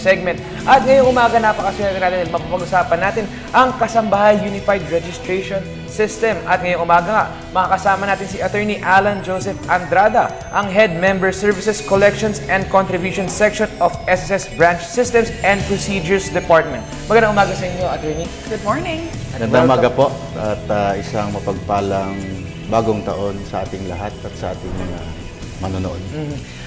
segment. At ngayong umaga, napakaswerte natin, mapapag-usapan natin ang Kasambahay Unified Registration System. At ngayong umaga nga, makakasama natin si Attorney Alan Joseph Andrada, ang Head Member Services, Collections and Contributions Section of SSS Branch Systems and Procedures Department. Magandang umaga sa inyo, Attorney. Good morning. Magandang umaga po at isang mapagpalang bagong taon sa ating lahat at sa ating mga manonood.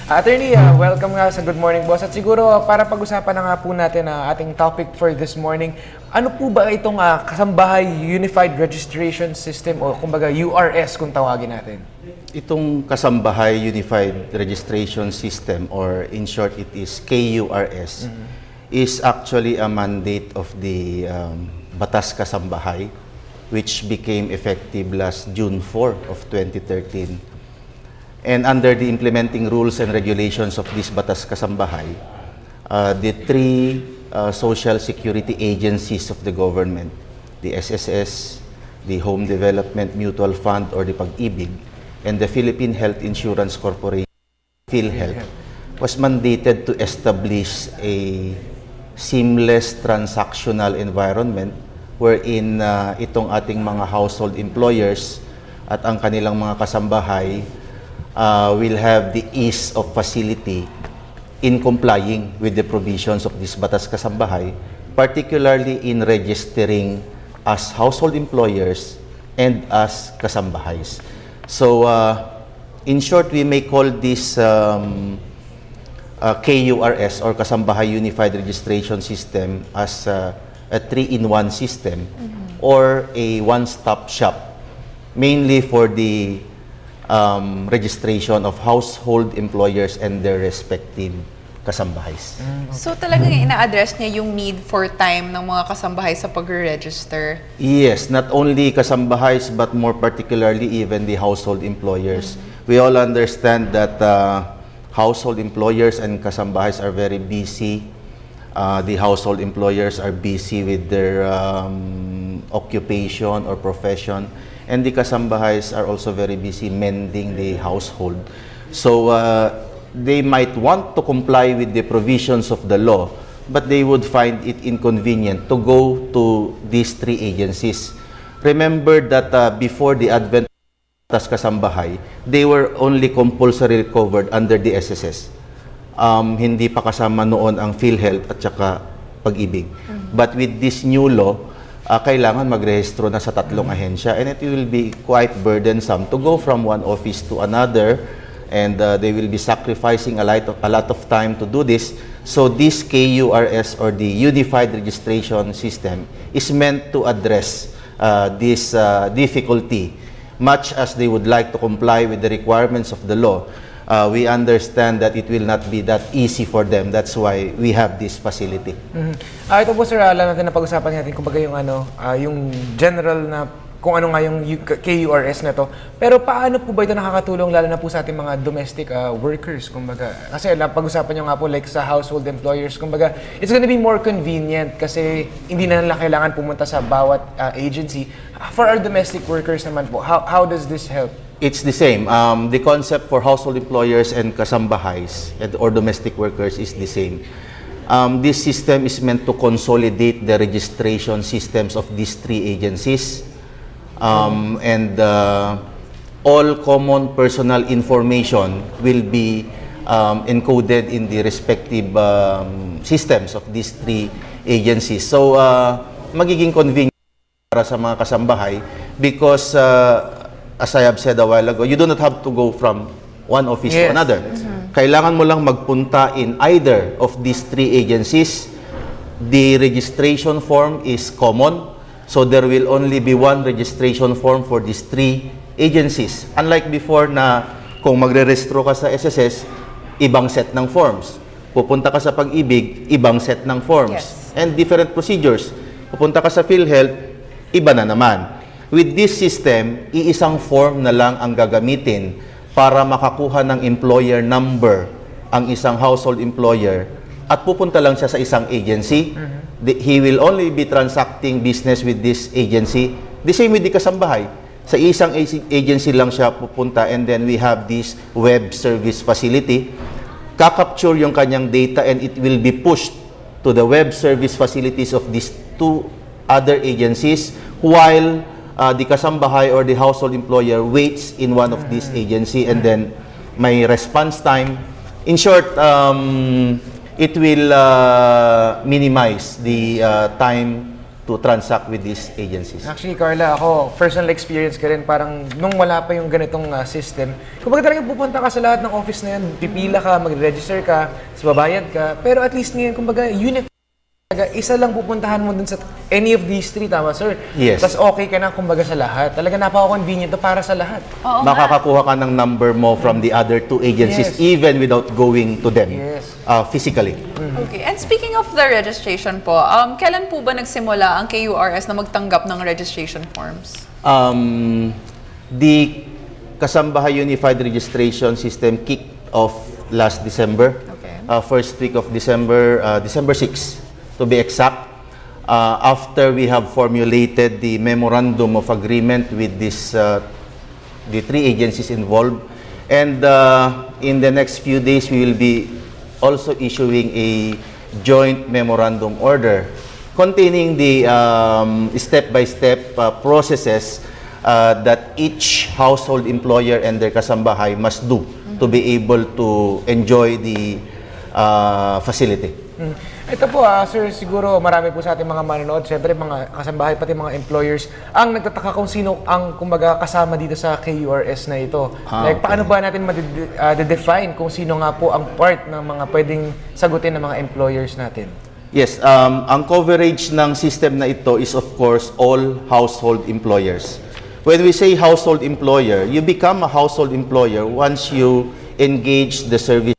Attorney, welcome nga sa Good Morning Boss. At siguro para pag-usapan na nga po natin ang ating topic for this morning, ano po ba itong Kasambahay Unified Registration System o kumbaga URS kung tawagin natin? Itong Kasambahay Unified Registration System, or in short it is KURS, is actually a mandate of the Batas Kasambahay, which became effective last June 4 of 2013. And under the implementing rules and regulations of this Batas Kasambahay, the three social security agencies of the government, the SSS, the Home Development Mutual Fund or the Pag-ibig, and the Philippine Health Insurance Corporation, PhilHealth, was mandated to establish a seamless transactional environment wherein itong ating mga household employers at ang kanilang mga kasambahay will have the ease of facility in complying with the provisions of this Batas Kasambahay, particularly in registering as household employers and as kasambahays. So, in short, we may call this KURS or Kasambahay Unified Registration System as a 3-in-1 system or a one-stop shop, mainly for the registration of household employers and their respective kasambahays. So talagang ina-address niya yung need for time ng mga kasambahay sa pag-register? Yes, not only kasambahays but more particularly even the household employers. We all understand that household employers and kasambahays are very busy. The household employers are busy with their occupation or profession. And the kasambahays are also very busy mending the household. So they might want to comply with the provisions of the law, but they would find it inconvenient to go to these three agencies. Remember that before the advent of Kasambahay, they were only compulsory covered under the SSS. Hindi pa kasama noon ang PhilHealth at saka Pag-ibig. But with this new law, kailangan magrehistro na sa tatlong ahensya, and it will be quite burdensome to go from one office to another, and they will be sacrificing a lot of time to do this. So this KURS or the Unified Registration System is meant to address this difficulty. Much as they would like to comply with the requirements of the law, we understand that it will not be that easy for them. That's why we have this facility. Ito po, Sir Alan, natin na pag-usapan natin kumbaga yung yung general na kung ano nga yung KURS na to. Pero paano po ba ito nakakatulong lalo na po sa ating mga domestic workers? Kumbaga, kasi pag-usapan nyo nga po like sa household employers, kumbaga, it's gonna be more convenient kasi hindi na nila kailangan pumunta sa bawat agency. For our domestic workers naman po, how does this help? It's the same. The concept for household employers and kasambahays or domestic workers is the same. This system is meant to consolidate the registration systems of these three agencies, and all common personal information will be encoded in the respective systems of these three agencies. So, magiging convenient para sa mga kasambahay because as I have said a while ago, you do not have to go from one office to another. Kailangan mo lang magpunta in either of these three agencies. The registration form is common, so there will only be one registration form for these three agencies. Unlike before na kung magre-restro ka sa SSS, ibang set ng forms. Pupunta ka sa Pag-ibig, ibang set ng forms. And different procedures. Pupunta ka sa PhilHealth, iba na naman. With this system, iisang form na lang ang gagamitin para makakuha ng employer number ang isang household employer at pupunta lang siya sa isang agency. He will only be transacting business with this agency. The same with the kasambahay. Sa isang agency lang siya pupunta, and then we have this web service facility. Kakapture yung kanyang data and it will be pushed to the web service facilities of these two other agencies, while the kasambahay or the household employer waits in one of these agency, and then may response time. In short, it will minimize the time to transact with these agencies. Actually, Carla, ako, personal experience ka rin, parang nung wala pa yung ganitong system, kumbaga talagang pupunta ka sa lahat ng office na yan, pipila ka, mag-register ka, babayad ka, pero at least ngayon, kumbaga, uniform. Isa lang pupuntahan mo dun sa any of these three, tama, sir? Yes. Tapos okay ka na, kumbaga, sa lahat. Talaga napaka-convenient to para sa lahat. Oo nga. Makakakuha ka ng number mo from the other two agencies Yes. even without going to them Yes. physically. Okay. And speaking of the registration po, kailan po ba nagsimula ang KURS na magtanggap ng registration forms? The Kasambahay Unified Registration System kicked off last December. Okay. First week of December, December 6 to be exact. After we have formulated the memorandum of agreement with this, the three agencies involved, and in the next few days we will be also issuing a joint memorandum order containing the step-by-step processes that each household employer and their kasambahay must do to be able to enjoy the facility. Ito po, sir, siguro marami po sa ating mga manonood, siyempre mga kasambahay, pati mga employers, ang nagtataka kung sino ang, kumbaga, kasama dito sa KURS na ito. Like, okay. paano ba natin ma-define kung sino nga po ang part ng mga pwedeng sagutin ng mga employers natin? Yes, ang coverage ng system na ito is of course all household employers. When we say household employer, you become a household employer once you engage the service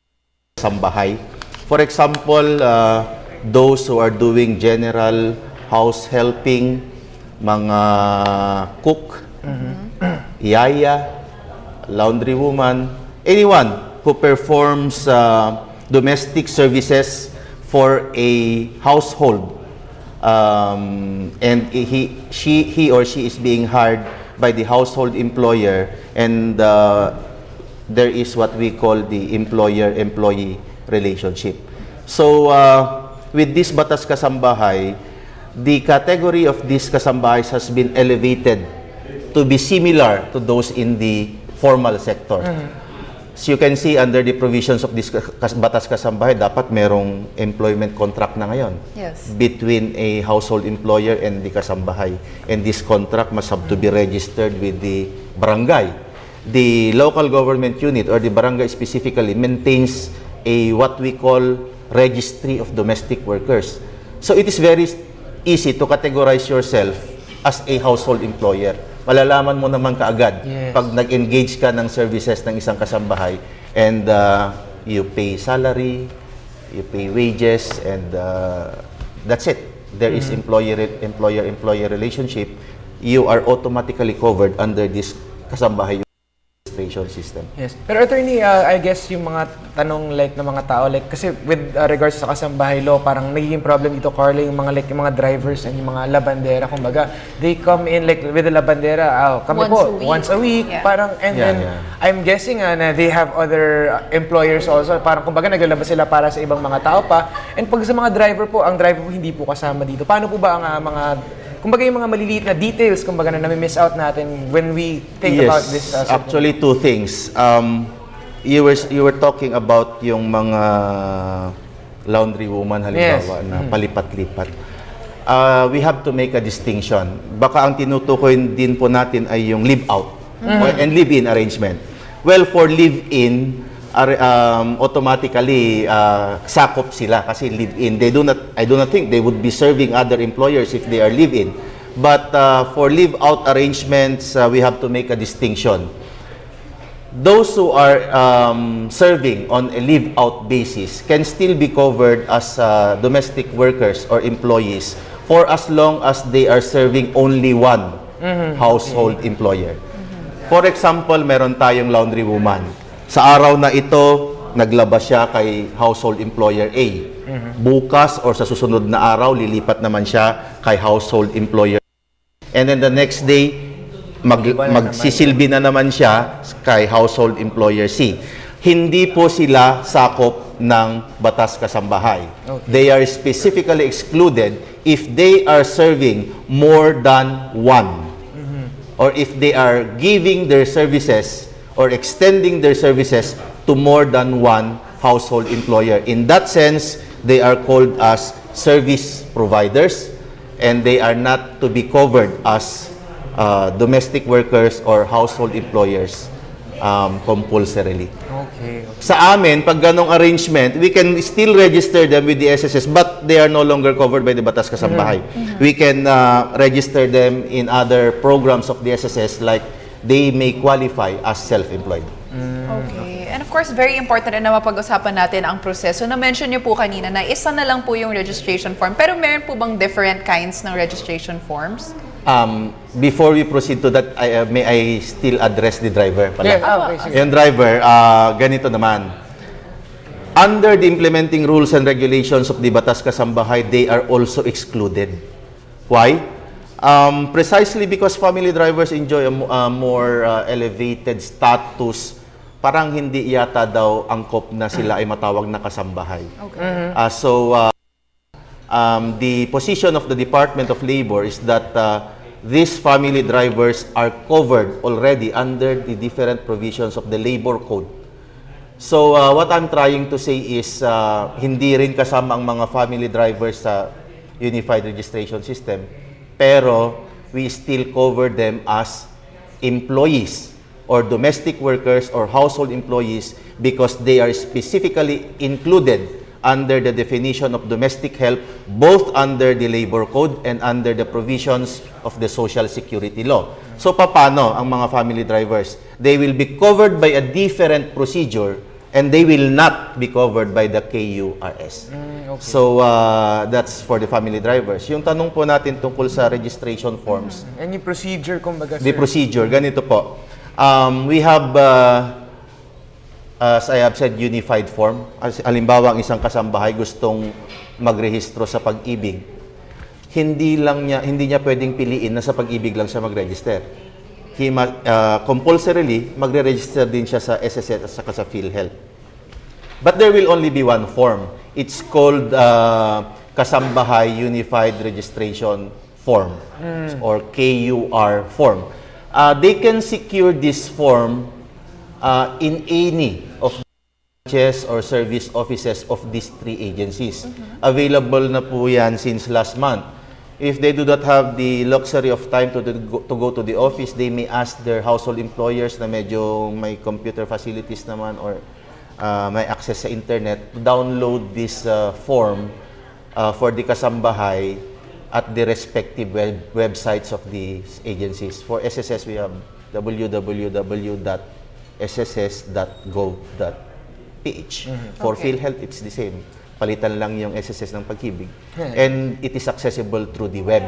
kasambahay. For example, those who are doing general house helping, mga cook, yaya, laundry woman, anyone who performs domestic services for a household, and he or she is being hired by the household employer, and there is what we call the employer-employee relationship. So, with this Batas Kasambahay, the category of these kasambahays has been elevated to be similar to those in the formal sector. So you can see under the provisions of this Batas Kasambahay, dapat merong employment contract na ngayon Yes. between a household employer and the kasambahay. And this contract must have to be registered with the barangay. The local government unit or the barangay specifically maintains a what we call registry of domestic workers. So it is very easy to categorize yourself as a household employer. Malalaman mo naman kaagad Yes. pag nag-engage ka ng services ng isang kasambahay, and you pay salary, you pay wages, and that's it. There is employer-employer relationship. You are automatically covered under this kasambahay registration system. Yes. Pero attorney, I guess yung mga tanong like ng mga tao, like kasi with regards sa kasambahay law, parang nagiging problem dito, Carla, yung mga like yung mga drivers and yung mga labandera, kumbaga, they come in like with the labandera, kami Once po, a week. once a week, Yeah. parang, and Yeah, then yeah. I'm guessing na they have other employers also, parang kumbaga naglalabas sila para sa ibang mga tao pa, and pag sa mga driver po, ang driver po hindi po kasama dito. Paano po ba ang mga kumbaga yung mga maliliit na details, kumbaga na nami-miss out natin when we think about this? Actually, two things. You were talking about yung mga laundry woman halimbawa Yes. na palipat-lipat. We have to make a distinction. Baka ang tinutukoy din po natin ay yung live-out and live-in arrangement. Well, for live-in, automatically sakop sila kasi live-in. I do not think they would be serving other employers if they are live-in. But for live-out arrangements, we have to make a distinction. Those who are serving on a live-out basis can still be covered as domestic workers or employees for as long as they are serving only one household employer. For example, meron tayong laundry woman. Sa araw na ito, naglabas siya kay household employer A. Bukas or sa susunod na araw, lilipat naman siya kay household employer. And then the next day, magsisilbi na naman siya kay household employer C. Hindi po sila sakop ng Batas Kasambahay. Okay. They are specifically excluded if they are serving more than one, or if they are giving their services or extending their services to more than one household employer. In that sense, they are called as service providers, and they are not to be covered as domestic workers or household employers compulsorily. Okay. Sa amin, pag ganong arrangement, we can still register them with the SSS, but they are no longer covered by the Batas Kasambahay. We can register them in other programs of the SSS, like they may qualify as self-employed. Okay. And of course, very important rin na mapag-usapan natin ang proseso. Na-mention niyo po kanina na isa na lang po yung registration form. Pero meron po bang different kinds ng registration forms? Before we proceed to that, may I still address the driver pala? Yeah, okay, sige. Yung driver, ganito naman. Under the implementing rules and regulations of the Batas Kasambahay, they are also excluded. Why? Precisely because family drivers enjoy a more elevated status. Parang hindi yata daw angkop na sila ay matawag na kasambahay. Okay. The position of the Department of Labor is that these family drivers are covered already under the different provisions of the Labor Code. So what I'm trying to say is hindi rin kasama ang mga family drivers sa Unified Registration System, pero we still cover them as employees or domestic workers or household employees because they are specifically included under the definition of domestic help, both under the Labor Code and under the provisions of the Social Security Law. So, paano ang mga family drivers? They will be covered by a different procedure and they will not be covered by the KURS. Okay. So, that's for the family drivers. Yung tanong po natin tungkol sa registration forms, Any procedure, kumbaga, the sir? procedure, ganito po. We have, as I have said, unified form. Halimbawa, ang isang kasambahay gustong magrehistro sa pag-ibig. Hindi niya pwedeng piliin na sa pag-ibig lang siya mag-register. Compulsorily, magre-register din siya sa SSS at saka sa PhilHealth. But there will only be one form. It's called Kasambahay Unified Registration Form, or KUR form. They can secure this form in any of the branches or service offices of these three agencies. Available na po yan since last month. If they do not have the luxury of time to go to the office, they may ask their household employers na medyo may computer facilities naman or may access sa internet to download this form for the kasambahay at the respective websites of these agencies. For SSS, we have www.sss.gov.ph. For Okay. PhilHealth, it's the same. Palitan lang yung SSS ng pag-ibig. And it is accessible through the web.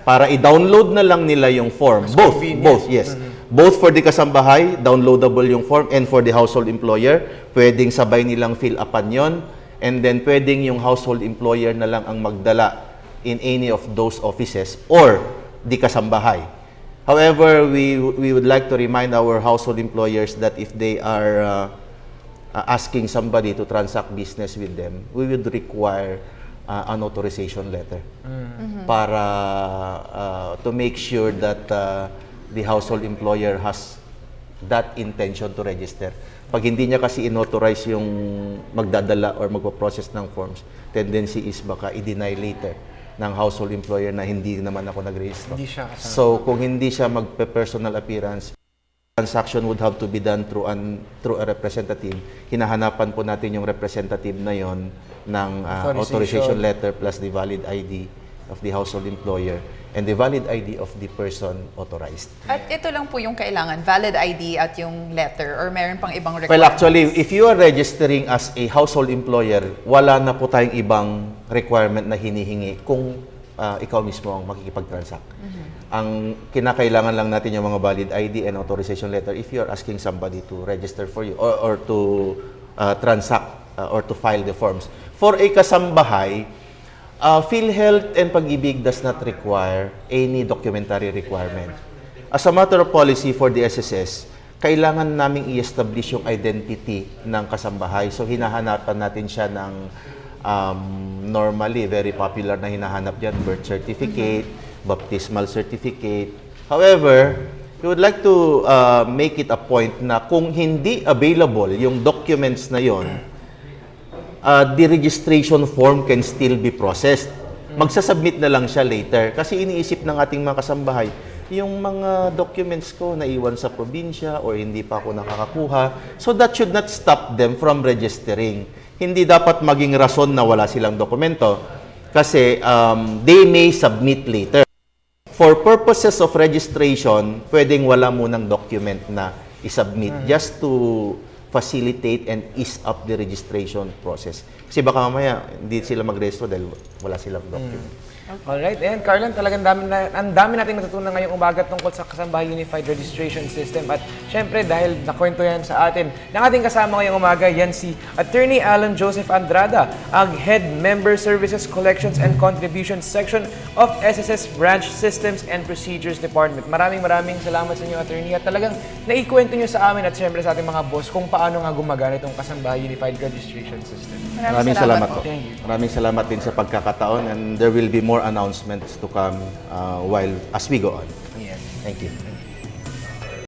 Para i-download na lang nila yung form. Both, yes. Both for the kasambahay, downloadable yung form, and for the household employer, pwedeng sabay nilang fill upan yon. And then pwedeng yung household employer na lang ang magdala in any of those offices or the kasambahay. However, we would like to remind our household employers that if they are asking somebody to transact business with them, we would require an authorization letter para to make sure that the household employer has that intention to register. Pag hindi niya kasi inauthorize yung magdadala or magpo-process ng forms, tendency is baka i-deny later ng household employer na hindi naman ako nag-register. Hindi siya kasama. So, kung hindi siya magpe-personal appearance, transaction would have to be done through a representative. Hinahanapan po natin yung representative na yon ng authorization letter plus the valid ID of the household employer and the valid ID of the person authorized. At ito lang po yung kailangan, valid ID at yung letter, or meron pang ibang requirements? Well, actually, if you are registering as a household employer, wala na po tayong ibang requirement na hinihingi kung ikaw mismo ang makikipag-transact. Ang kinakailangan lang natin yung mga valid ID and authorization letter if you are asking somebody to register for you or to transact or to file the forms. For a kasambahay, PhilHealth and Pag-ibig does not require any documentary requirement. As a matter of policy for the SSS, kailangan naming i-establish yung identity ng kasambahay. So, hinahanapan natin siya ng normally, very popular na hinahanap dyan, birth certificate, baptismal certificate. However, we would like to make it a point na kung hindi available yung documents na yon, the registration form can still be processed. Magsasubmit na lang siya later. Kasi iniisip ng ating mga kasambahay, yung mga documents ko naiwan sa probinsya or hindi pa ako nakakakuha. So that should not stop them from registering. Hindi dapat maging rason na wala silang dokumento kasi they may submit later. For purposes of registration, pwedeng wala munang document na isubmit just to facilitate and ease up the registration process. Kasi baka mamaya hindi sila mag-register dahil wala silang document. Alright, and Carlan, talagang ang dami nating natutunan ngayong umaga tungkol sa Kasambahay Unified Registration System. At syempre, dahil nakwento yan sa atin, ng ating kasama ngayong umaga, yan si Attorney Alan Joseph Andrada, ang Head Member Services Collections and Contributions Section of SSS Branch Systems and Procedures Department. Maraming salamat sa inyo, Attorney. At talagang naikwento nyo sa amin at syempre sa ating mga boss kung paano nga gumagana itong Kasambahay Unified Registration System. Maraming salamat po. Thank you. Maraming salamat din sa pagkakataon and there will be more announcements to come while as we go on. Yes. Thank you.